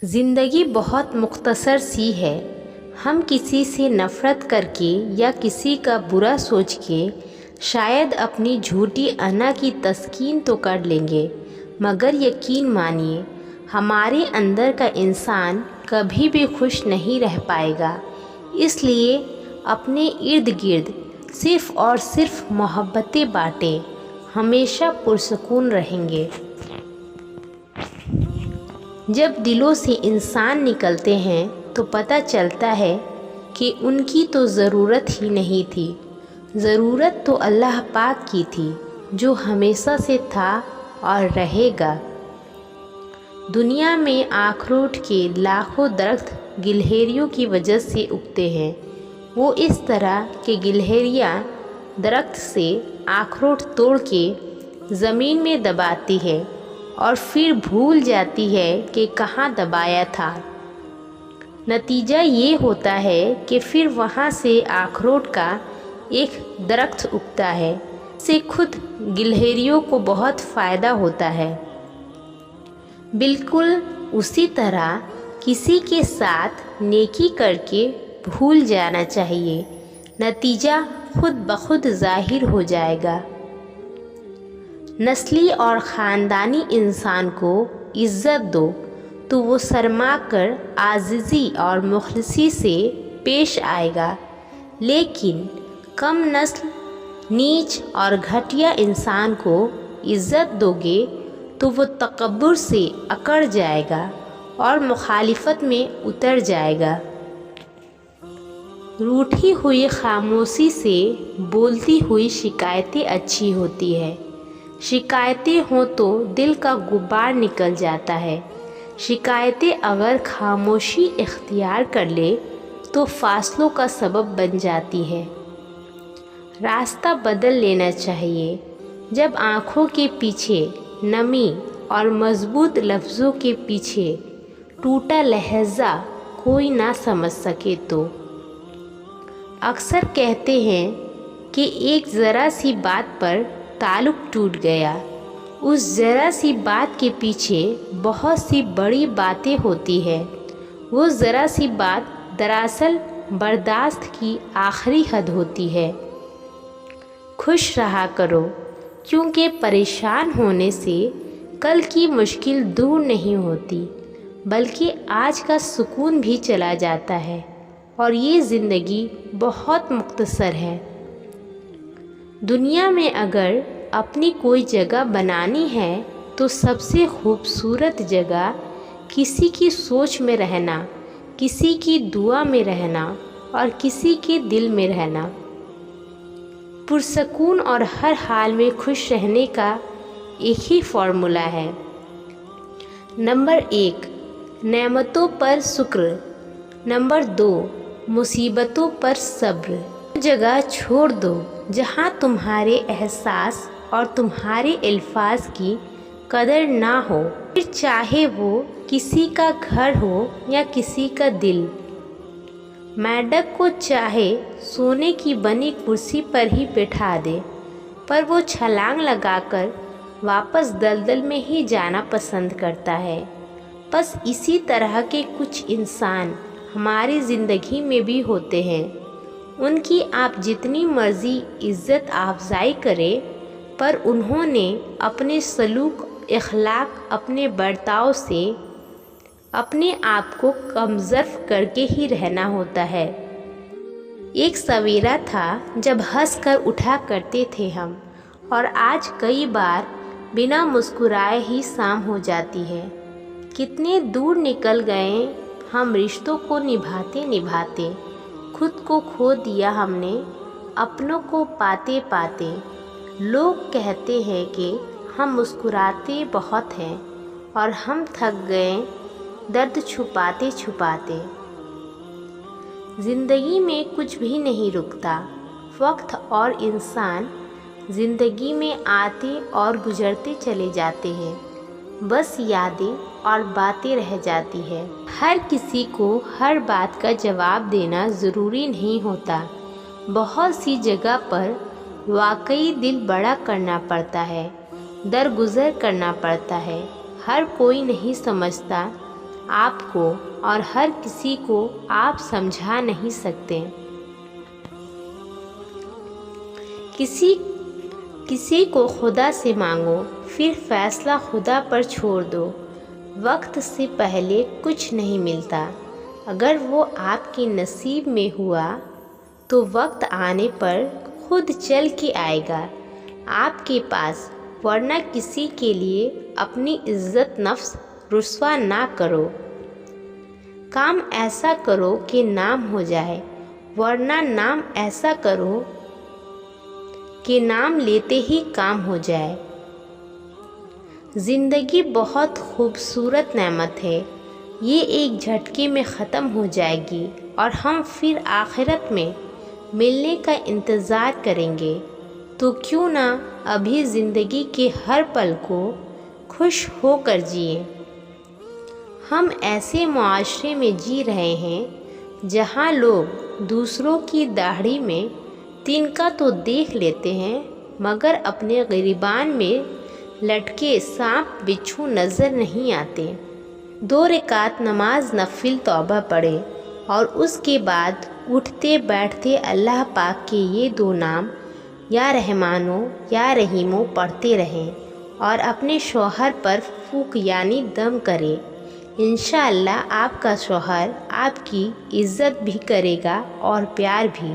زندگی بہت مختصر سی ہے۔ ہم کسی سے نفرت کر کے یا کسی کا برا سوچ کے شاید اپنی جھوٹی انا کی تسکین تو کر لیں گے، مگر یقین مانیے ہمارے اندر کا انسان کبھی بھی خوش نہیں رہ پائے گا۔ اس لیے اپنے ارد گرد صرف اور صرف محبتیں بانٹیں، ہمیشہ پرسکون رہیں گے۔ جب دلوں سے انسان نکلتے ہیں تو پتہ چلتا ہے کہ ان کی تو ضرورت ہی نہیں تھی، ضرورت تو اللہ پاک کی تھی جو ہمیشہ سے تھا اور رہے گا۔ دنیا میں اخروٹ کے لاکھوں درخت گلہریوں کی وجہ سے اگتے ہیں۔ وہ اس طرح کہ گلہریاں درخت سے اخروٹ توڑ کے زمین میں دباتی ہے اور پھر بھول جاتی ہے کہ کہاں دبایا تھا۔ نتیجہ یہ ہوتا ہے کہ پھر وہاں سے اخروٹ کا ایک درخت اگتا ہے، اس سے خود گلہریوں کو بہت فائدہ ہوتا ہے۔ بالکل اسی طرح کسی کے ساتھ نیکی کر کے بھول جانا چاہیے، نتیجہ خود بخود ظاہر ہو جائے گا۔ نسلی اور خاندانی انسان کو عزت دو تو وہ شرما کر عاجزی اور مخلصی سے پیش آئے گا، لیکن کم نسل، نیچ اور گھٹیا انسان کو عزت دو گے تو وہ تکبر سے اکڑ جائے گا اور مخالفت میں اتر جائے گا۔ روٹھی ہوئی خاموشی سے بولتی ہوئی شکایتیں اچھی ہوتی ہے۔ شکایتیں ہوں تو دل کا غبار نکل جاتا ہے۔ شکایتیں اگر خاموشی اختیار کر لے تو فاصلوں کا سبب بن جاتی ہے۔ راستہ بدل لینا چاہیے۔ جب آنکھوں کے پیچھے نمی اور مضبوط لفظوں کے پیچھے ٹوٹا لہجہ کوئی نہ سمجھ سکے تو۔ اکثر کہتے ہیں کہ ایک ذرا سی بات پر تعلق ٹوٹ گیا، اس ذرا سی بات کے پیچھے بہت سی بڑی باتیں ہوتی ہیں۔ وہ ذرا سی بات دراصل برداشت کی آخری حد ہوتی ہے۔ خوش رہا کرو، کیونکہ پریشان ہونے سے کل کی مشکل دور نہیں ہوتی، بلکہ آج کا سکون بھی چلا جاتا ہے، اور یہ زندگی بہت مختصر ہے۔ دنیا میں اگر اپنی کوئی جگہ بنانی ہے تو سب سے خوبصورت جگہ کسی کی سوچ میں رہنا، کسی کی دعا میں رہنا اور کسی کے دل میں رہنا۔ پرسکون اور ہر حال میں خوش رہنے کا ایک ہی فارمولا ہے۔ نمبر 1، نعمتوں پر شکر۔ نمبر 2، مصیبتوں پر صبر۔ جگہ چھوڑ دو جہاں تمہارے احساس اور تمہارے الفاظ کی قدر نہ ہو، پھر چاہے وہ کسی کا گھر ہو یا کسی کا دل۔ میڈک کو چاہے سونے کی بنی کرسی پر ہی بٹھا دے، پر وہ چھلانگ لگا کر واپس دلدل میں ہی جانا پسند کرتا ہے۔ بس اسی طرح کے کچھ انسان ہماری زندگی میں بھی ہوتے ہیں۔ ان کی آپ جتنی مرضی عزت افزائی کریں، پر انہوں نے اپنے سلوک، اخلاق، اپنے برتاؤ سے اپنے آپ کو کم ظرف کر کے ہی رہنا ہوتا ہے۔ ایک سویرا تھا جب ہنس کر اٹھا کرتے تھے ہم، اور آج کئی بار بنا مسکرائے ہی شام ہو جاتی ہے۔ کتنے دور نکل گئے ہم رشتوں کو نبھاتے نبھاتے، خود کو کھو دیا ہم نے اپنوں کو پاتے پاتے۔ لوگ کہتے ہیں کہ ہم مسکراتے بہت ہیں، اور ہم تھک گئے درد چھپاتے چھپاتے۔ زندگی میں کچھ بھی نہیں رکتا، وقت اور انسان زندگی میں آتے اور گزرتے چلے جاتے ہیں، بس یادیں اور باتیں رہ جاتی ہیں۔ ہر کسی کو ہر بات کا جواب دینا ضروری نہیں ہوتا۔ بہت سی جگہ پر واقعی دل بڑا کرنا پڑتا ہے، درگزر کرنا پڑتا ہے۔ ہر کوئی نہیں سمجھتا آپ کو اور ہر کسی کو آپ سمجھا نہیں سکتے۔ کسی کو خدا سے مانگو، پھر فیصلہ خدا پر چھوڑ دو۔ وقت سے پہلے کچھ نہیں ملتا۔ اگر وہ آپ کے نصیب میں ہوا تو وقت آنے پر خود چل کے آئے گا آپ کے پاس، ورنہ کسی کے لیے اپنی عزت نفس رسوا نہ کرو۔ کام ایسا کرو کہ نام ہو جائے، ورنہ نام ایسا کرو کہ نام لیتے ہی کام ہو جائے۔ زندگی بہت خوبصورت نعمت ہے، یہ ایک جھٹکے میں ختم ہو جائے گی اور ہم پھر آخرت میں ملنے کا انتظار کریں گے۔ تو کیوں نہ ابھی زندگی کے ہر پل کو خوش ہو کر جئیں۔ ہم ایسے معاشرے میں جی رہے ہیں جہاں لوگ دوسروں کی داڑھی میں تنکا تو دیکھ لیتے ہیں، مگر اپنے گریبان میں لٹکے سانپ بچھو نظر نہیں آتے۔ 2 رکعت نماز نفل توبہ پڑھے اور اس کے بعد اٹھتے بیٹھتے اللہ پاک کے یہ 2 نام یا رحمانو یا رحیمو پڑھتے رہیں اور اپنے شوہر پر پھونک یعنی دم کرے۔ انشاءاللہ آپ کا شوہر آپ کی عزت بھی کرے گا اور پیار بھی۔